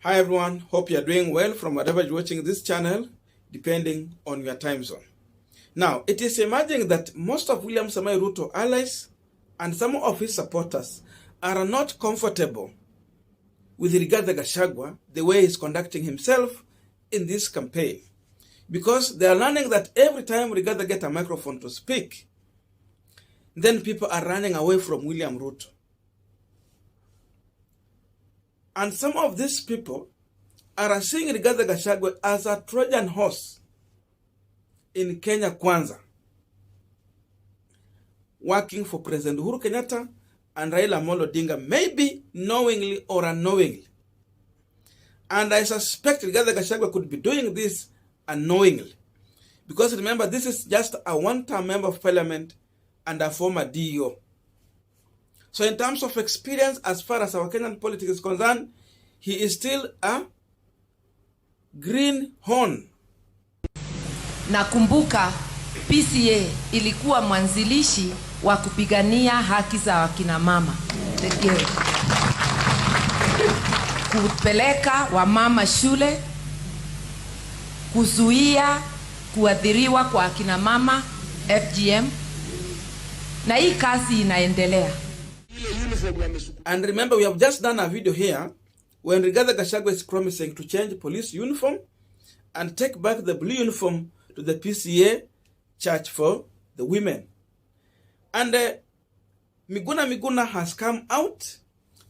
Hi everyone, hope you are doing well from wherever you're watching this channel, depending on your time zone. Now, it is emerging that most of William Ruto allies and some of his supporters are not comfortable with Rigathi Gachagua, the way he's conducting himself in this campaign. Because they are learning that every time Rigathi gets a microphone to speak, then people are running away from William Ruto. And some of these people are seeing Rigathi Gachagua as a Trojan horse in Kenya Kwanza, working for President Uhuru Kenyatta and Raila Amolo Odinga, maybe knowingly or unknowingly. And I suspect Rigathi Gachagua could be doing this unknowingly. Because remember, this is just a one-term member of parliament and a former DO. So in terms of experience, as far as our Kenyan politics is concerned, he is still a greenhorn. Nakumbuka PCA ilikuwa mwanzilishi wa kupigania haki za wakina mama. Kupeleka wamama shule, kuzuia kuadhiriwa kwa akina mama FGM, na hii kazi inaendelea. And remember, we have just done a video here when Rigathi Gachagua is promising to change police uniform and take back the blue uniform to the PCA church for the women. And Miguna Miguna has come out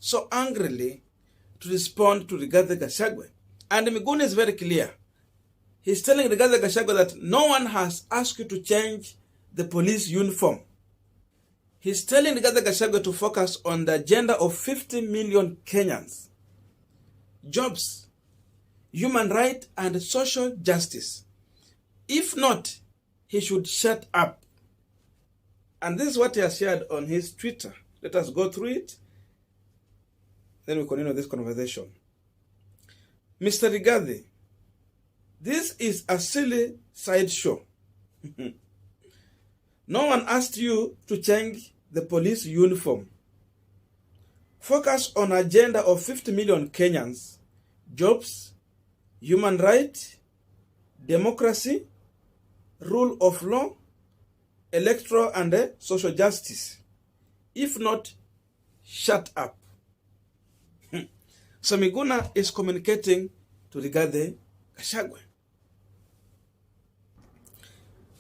so angrily to respond to Rigathi Gachagua. And Miguna is very clear. He's telling Rigathi Gachagua that no one has asked you to change the police uniform. He's telling Rigathi Gachagua to focus on the agenda of 50 million Kenyans. Jobs, human rights, and social justice. If not, he should shut up. And this is what he has shared on his Twitter. Let us go through it. Then we continue this conversation. Mr. Rigathi, this is a silly sideshow. No one asked you to change the police uniform. Focus on agenda of 50 million Kenyans, jobs, human rights, democracy, rule of law, electoral and social justice. If not, shut up. So Miguna is communicating to Rigathi Gachagua.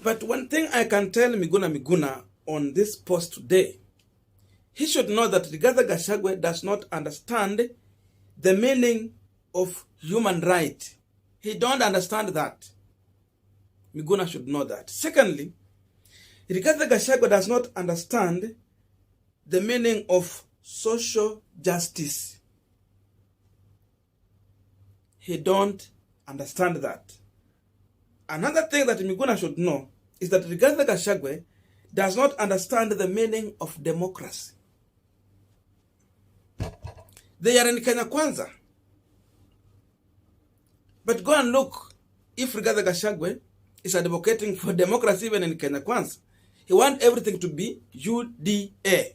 But one thing I can tell Miguna Miguna on this post today, he should know that Rigathi Gachagua does not understand the meaning of human right. He don't understand that. Miguna should know that. Secondly, Rigathi Gachagua does not understand the meaning of social justice. He don't understand that. Another thing that Miguna should know is that Rigathi Gachagua does not understand the meaning of democracy. They are in Kenya Kwanza. But go and look if Rigathi Gachagua is advocating for democracy even in Kenya Kwanza. He wants everything to be UDA.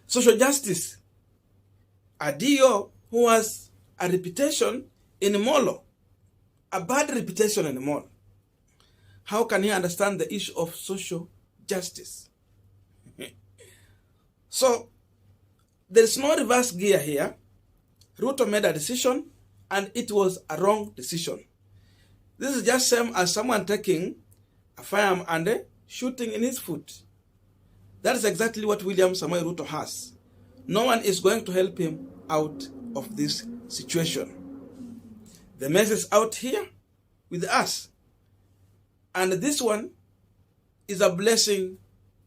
Social justice. A DO who has a reputation in Molo. A bad reputation in Molo. How can he understand the issue of social justice? So, there is no reverse gear here. Ruto made a decision and it was a wrong decision. This is just same as someone taking a firearm and shooting in his foot. That is exactly what William Ruto has. No one is going to help him out of this situation. The mess is out here with us. And this one is a blessing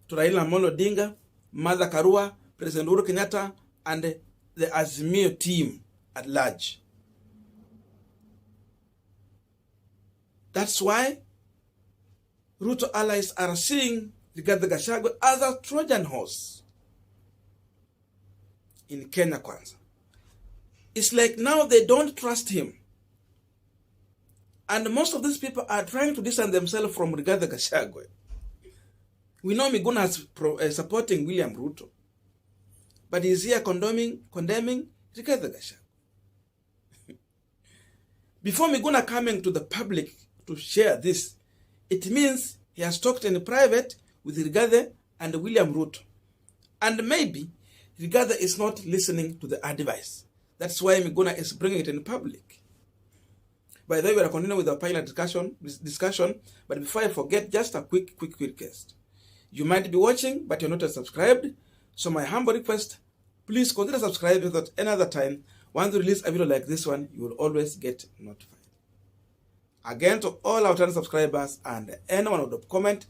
to Raila Amolo Odinga, Martha Karua, President Uhuru Kenyatta, and the Azimio team at large. That's why Ruto allies are seeing Rigathi Gachagua as a Trojan horse in Kenya Kwanza. It's like now they don't trust him. And most of these people are trying to distance themselves from Rigathi Gachagua. We know Miguna is supporting William Ruto. But he's here condemning Rigathi Gachagua. Before Miguna coming to the public to share this, it means he has talked in private with Rigathi and William Ruto. And maybe Rigathi is not listening to the advice. That's why Miguna is bringing it in public. By the way, we are continuing with our pilot discussion. But before I forget, just a quick request. You might be watching, but you're not subscribed. So my humble request, please consider subscribing so that any other time, once we release a video like this one, you will always get notified. Again, to all our channel subscribers and anyone who would comment,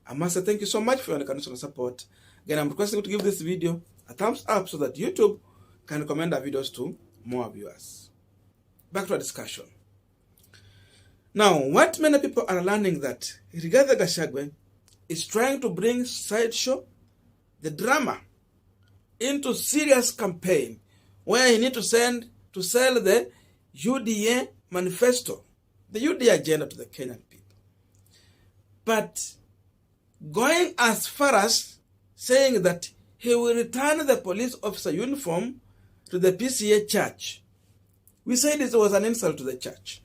I must say thank you so much for your unconditional support. Again, I'm requesting you to give this video a thumbs up so that YouTube can recommend our videos to more viewers. Back to our discussion. Now, what many people are learning that Rigathi Gachagua is trying to bring sideshow, the drama, into serious campaign where he need to sell the UDA manifesto, the UDA agenda to the Kenyan people. But going as far as saying that he will return the police officer uniform to the PCA church. We said it was an insult to the church.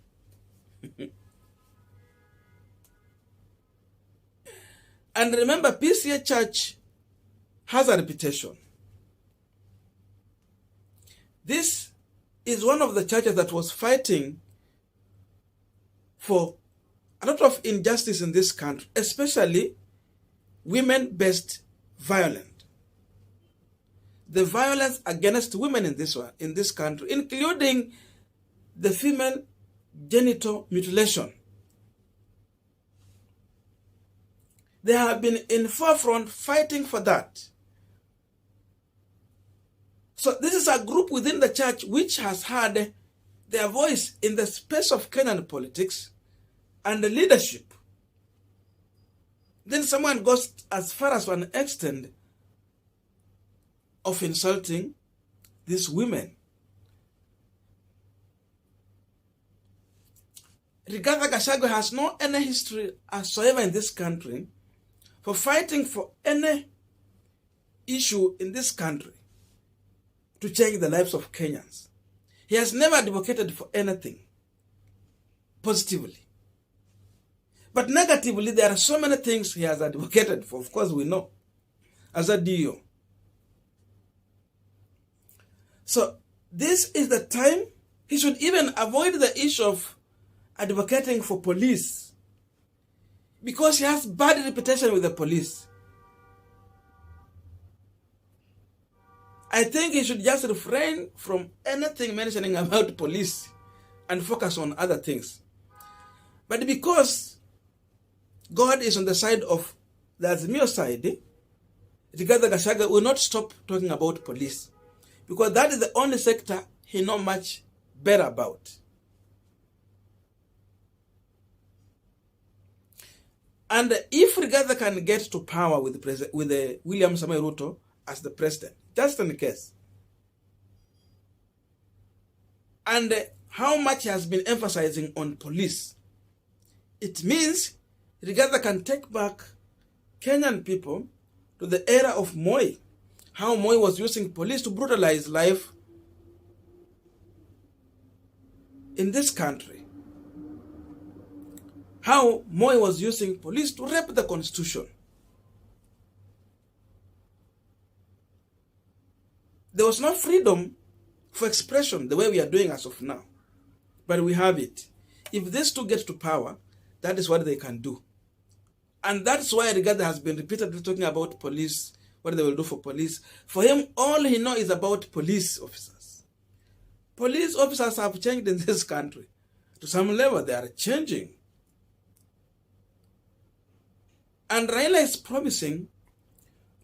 And remember, PCA church has a reputation. This is one of the churches that was fighting for a lot of injustice in this country, especially women-based violence. The violence against women in this country, including the female genital mutilation. They have been in forefront fighting for that. So this is a group within the church which has had their voice in the space of Kenyan politics and the leadership. Then someone goes as far as an extent of insulting these women. Rigathi Gachagua has no any history whatsoever in this country for fighting for any issue in this country to change the lives of Kenyans. He has never advocated for anything positively. But negatively, there are so many things he has advocated for. Of course, we know, as a DO. So this is the time he should even avoid the issue of advocating for police, because he has bad reputation with the police. I think he should just refrain from anything mentioning about police and focus on other things. But because God is on the side of the Azimio side, Rigathi Gachagua will not stop talking about police, because that is the only sector he knows much better about. And if Rigathi can get to power with William Ruto as the president, just in case, and how much he has been emphasizing on police, it means Rigathi can take back Kenyan people to the era of Moi, how Moi was using police to brutalize life in this country. How Moi was using police to rape the constitution. There was no freedom for expression the way we are doing as of now. But we have it. If these two get to power, that is what they can do. And that's why Rigathi has been repeatedly talking about police, what they will do for police. For him, all he knows is about police officers. Police officers have changed in this country. To some level, they are changing. And Raila is promising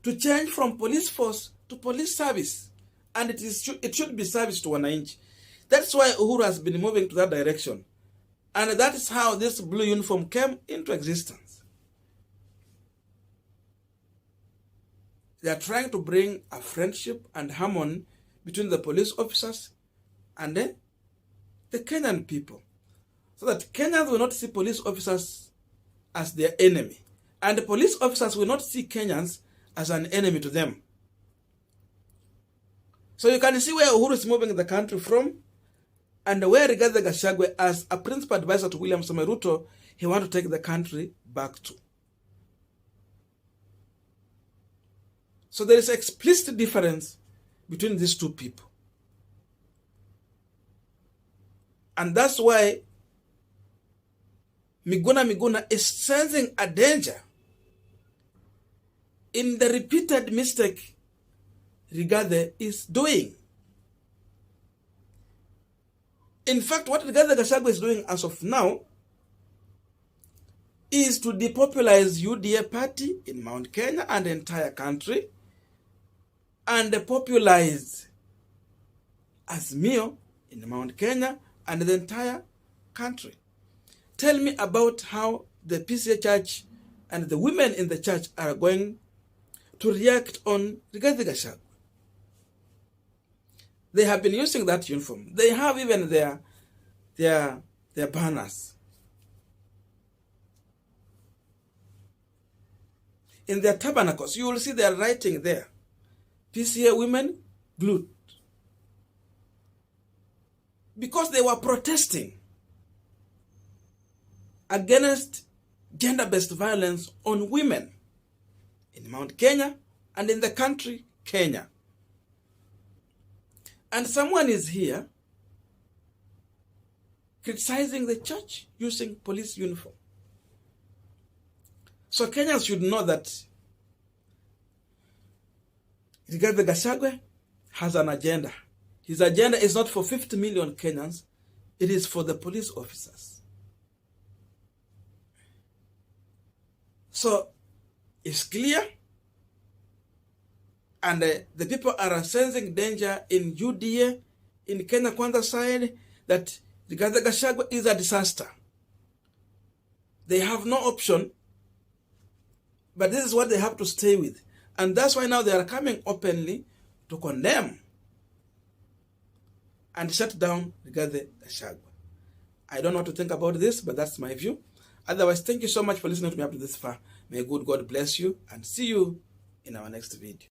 to change from police force to police service. And it should be service to wananchi. That's why Uhuru has been moving to that direction. And that is how this blue uniform came into existence. They are trying to bring a friendship and harmony between the police officers and the Kenyan people, so that Kenyans will not see police officers as their enemy, and the police officers will not see Kenyans as an enemy to them. So you can see where Uhuru is moving the country from, and where Rigathi Gachagua, as a principal advisor to William Ruto, he wants to take the country back to. So there is an explicit difference between these two people. And that's why Miguna Miguna is sensing a danger in the repeated mistake Rigathi is doing. In fact, what Rigathi Gachagua is doing as of now is to depopularize UDA party in Mount Kenya and the entire country, and popularize Azimio in Mount Kenya and the entire country. Tell me about how the PCA church and the women in the church are going to react on Rigathi Gachagua. They have been using that uniform. They have even their banners. In their tabernacles, you will see they are writing there, PCA women glued. Because they were protesting against gender-based violence on women in Mount Kenya and in the country, Kenya. And someone is here criticizing the church using police uniform. So Kenyans should know that Rigathi Gachagua has an agenda. His agenda is not for 50 million Kenyans, it is for the police officers. So it's clear, and the people are sensing danger in UDA, in Kenya Kwanza side, that Rigathi Gachagua is a disaster. They have no option, but this is what they have to stay with. And that's why now they are coming openly to condemn and shut down Rigathi Gachagua. I don't know what to think about this, but that's my view. Otherwise, thank you so much for listening to me up to this far. May good God bless you, and see you in our next video.